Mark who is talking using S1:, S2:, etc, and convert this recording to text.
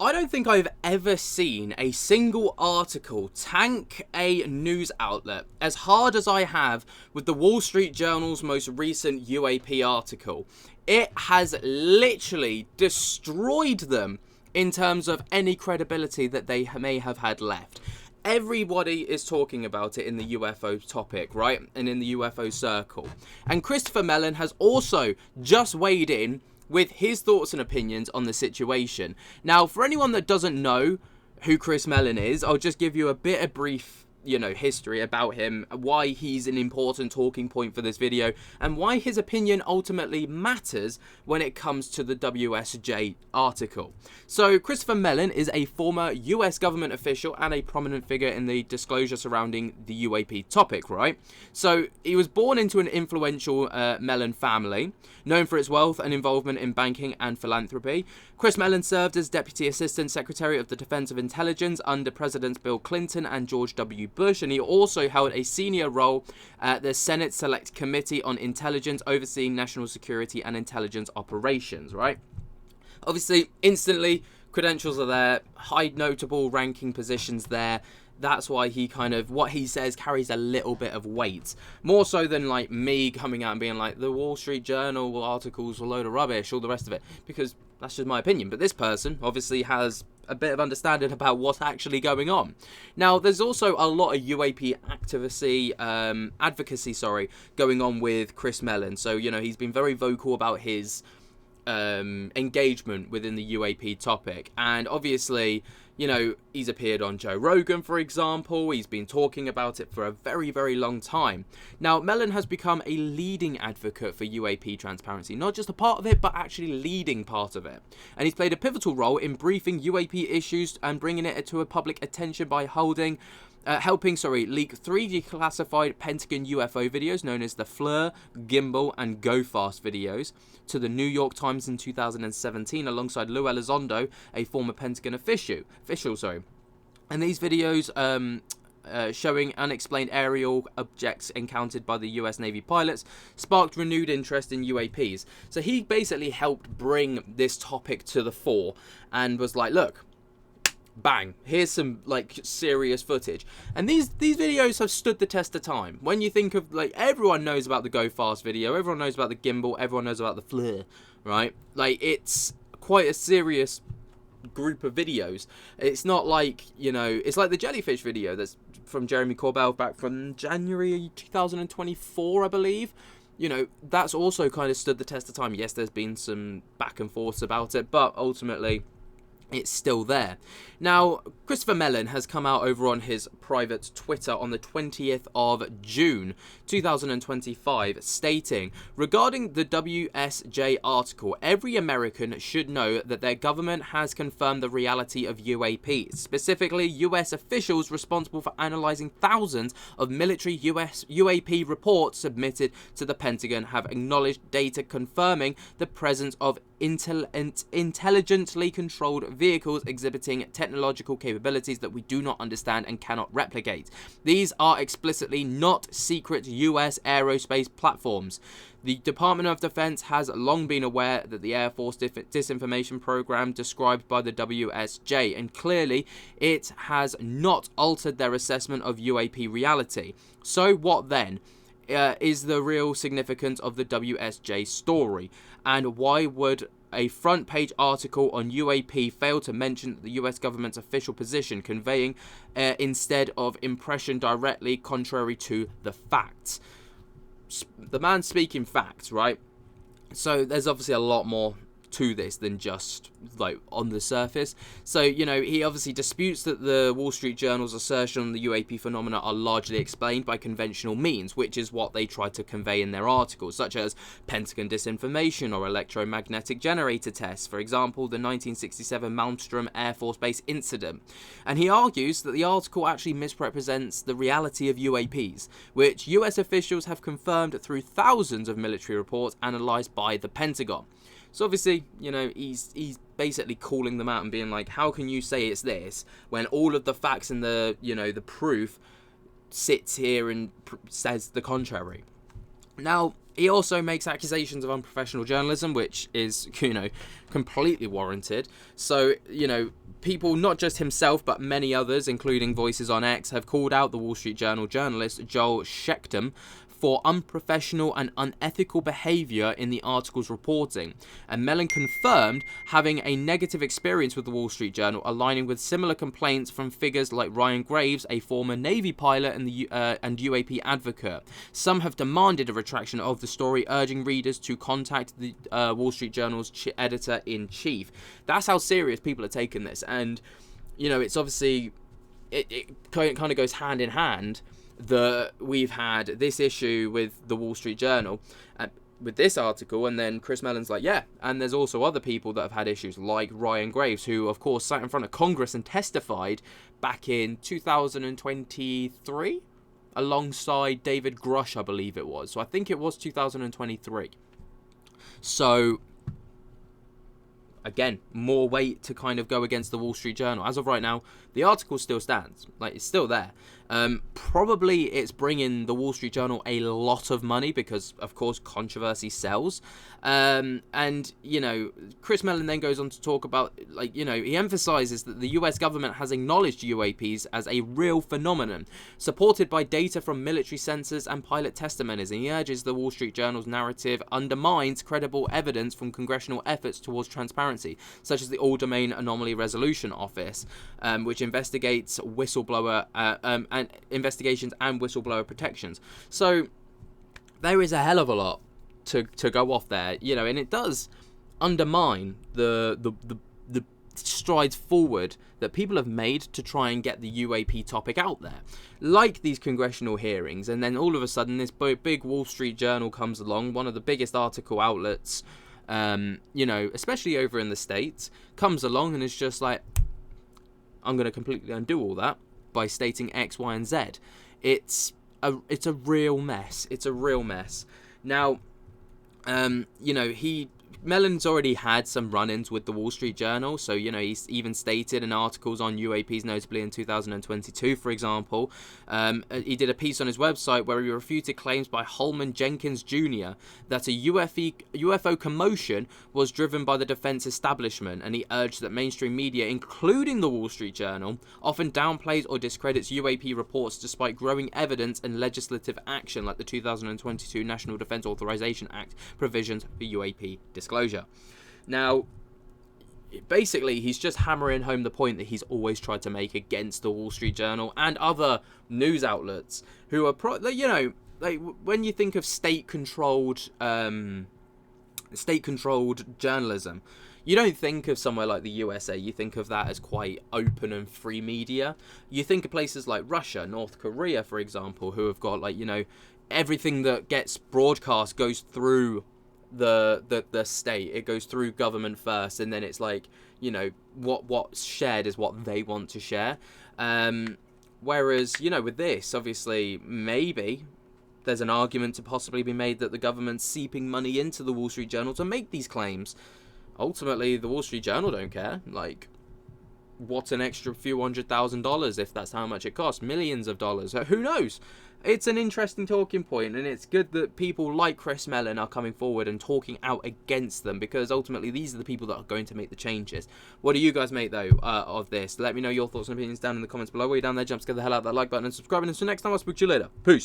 S1: I don't think I've ever seen a single article tank a news outlet as hard as I have with the Wall Street Journal's most recent UAP article. It has literally destroyed them in terms of any credibility that they may have had left. Everybody is talking about it in the UFO topic, right? And in the UFO circle. And Christopher Mellon has also just weighed in with his thoughts and opinions on the situation. Now, for anyone that doesn't know who Chris Mellon is, I'll just give you a bit of brief, history about him, why he's an important talking point for this video, and why his opinion ultimately matters when it comes to the WSJ article. So, Christopher Mellon is a former US government official and a prominent figure in the disclosure surrounding the UAP topic, right? So, he was born into an influential Mellon family, known for its wealth and involvement in banking and philanthropy. Chris Mellon served as Deputy Assistant Secretary of the Defense of Intelligence under Presidents Bill Clinton and George W. Bush, and he also held a senior role at the Senate Select Committee on Intelligence, overseeing national security and intelligence operations, right? Obviously, instantly, credentials are there, high notable ranking positions there. That's why he what he says carries a little bit of weight. More so than like me coming out and being like, the Wall Street Journal articles are a load of rubbish, all the rest of it. Because that's just my opinion. But this person obviously has a bit of understanding about what's actually going on. Now, there's also a lot of UAP advocacy going on with Chris Mellon. So, he's been very vocal about his engagement within the UAP topic. And obviously, he's appeared on Joe Rogan, for example. He's been talking about it for a very, very long time. Now, Mellon has become a leading advocate for UAP transparency, not just a part of it, but actually leading part of it. And he's played a pivotal role in briefing UAP issues and bringing it to a public attention by helping leak 3 declassified Pentagon UFO videos known as the FLIR, Gimbal, and Go Fast videos to the New York Times in 2017 alongside Lou Elizondo, a former Pentagon official. And these videos showing unexplained aerial objects encountered by the US Navy pilots sparked renewed interest in UAPs. So he basically helped bring this topic to the fore and was like, look, bang, here's some serious footage. And these videos have stood the test of time. When you think of everyone knows about the Go Fast video, everyone knows about the gimbal, everyone knows about the FLIR, right? It's quite a serious group of videos. It's not it's like the jellyfish video that's from Jeremy Corbell back from January 2024, I believe. That's also kind of stood the test of time. Yes, there's been some back and forths about it, but ultimately it's still there. Now, Christopher Mellon has come out over on his private Twitter on the 20th of June 2025 stating, regarding the WSJ article, every American should know that their government has confirmed the reality of UAPs. Specifically, US officials responsible for analyzing thousands of military US UAP reports submitted to the Pentagon have acknowledged data confirming the presence of intelligently controlled vehicles exhibiting technological capabilities that we do not understand and cannot replicate. These are explicitly not secret US aerospace platforms. The Department of Defense has long been aware that the Air Force disinformation program described by the WSJ, and clearly it has not altered their assessment of UAP reality. So what then is the real significance of the WSJ story, and why would a front page article on UAP fail to mention the US government's official position, conveying instead of impression directly contrary to the facts? The man speaking facts, right? So there's obviously a lot more to this than just on the surface. So he obviously disputes that the Wall Street Journal's assertion on the UAP phenomena are largely explained by conventional means, which is what they try to convey in their articles, such as Pentagon disinformation or electromagnetic generator tests, for example the 1967 Malmstrom Air Force Base incident. And he argues that the article actually misrepresents the reality of UAPs, which US officials have confirmed through thousands of military reports analysed by the Pentagon. So obviously, he's basically calling them out and being like, how can you say it's this when all of the facts and the proof sits here and says the contrary? Now, he also makes accusations of unprofessional journalism, which is, completely warranted. So, people, not just himself, but many others, including Voices on X, have called out the Wall Street Journal journalist Joel Schechter for unprofessional and unethical behaviour in the article's reporting. And Mellon confirmed having a negative experience with the Wall Street Journal, aligning with similar complaints from figures like Ryan Graves, a former Navy pilot and UAP advocate. Some have demanded a retraction of the story, urging readers to contact the Wall Street Journal's editor-in-chief. That's how serious people are taking this. And, you know, it's obviously, it kind of goes hand in hand that we've had this issue with the Wall Street Journal with this article, and then Chris Mellon's like, yeah, and there's also other people that have had issues, like Ryan Graves, who of course sat in front of Congress and testified back in 2023 alongside David Grush, I believe it was. So I think it was 2023. So again, more weight to kind of go against the Wall Street Journal. As of right now, the article still stands. Like, it's still there. Probably it's bringing the Wall Street Journal a lot of money because, of course, controversy sells. And, you know, Chris Mellon then goes on to talk about, like, you know, he emphasizes that the US government has acknowledged UAPs as a real phenomenon, supported by data from military sensors and pilot testimonies. And he urges the Wall Street Journal's narrative undermines credible evidence from congressional efforts towards transparency, such as the All-Domain Anomaly Resolution Office, which investigates whistleblower and investigations and whistleblower protections. So there is a hell of a lot to go off there, you know, and it does undermine the strides forward that people have made to try and get the UAP topic out there, like these congressional hearings. And then all of a sudden this big Wall Street Journal comes along, one of the biggest article outlets, you know, especially over in the States, comes along and is just like, I'm going to completely undo all that by stating X, Y, and Z. It's a real mess. It's a real mess. Now, you know, Mellon's already had some run-ins with the Wall Street Journal, so, you know, he's even stated in articles on UAPs, notably in 2022, for example. He did a piece on his website where he refuted claims by Holman Jenkins Jr. that a UFO commotion was driven by the defense establishment, and he urged that mainstream media, including the Wall Street Journal, often downplays or discredits UAP reports despite growing evidence and legislative action like the 2022 National Defense Authorization Act provisions for UAP disclosure. Now, basically, he's just hammering home the point that he's always tried to make against the Wall Street Journal and other news outlets who are, you know, like when you think of state-controlled journalism, you don't think of somewhere like the USA. You think of that as quite open and free media. You think of places like Russia, North Korea, for example, who have got, like, you know, everything that gets broadcast goes through the state. It goes through government first, and then it's like, you know, what's shared is what they want to share. Whereas, you know, with this, obviously, maybe there's an argument to possibly be made that the government's seeping money into the Wall Street Journal to make these claims. Ultimately, the Wall Street Journal don't care. Like, what's an extra few $100,000 if that's how much it costs? Millions of dollars. Who knows? It's an interesting talking point, and it's good that people like Chris Mellon are coming forward and talking out against them, because ultimately these are the people that are going to make the changes. What do you guys make, though, of this? Let me know your thoughts and opinions down in the comments below. While you're down there, jump, get the hell out of that like button and subscribe, and until next time, I'll speak to you later. Peace.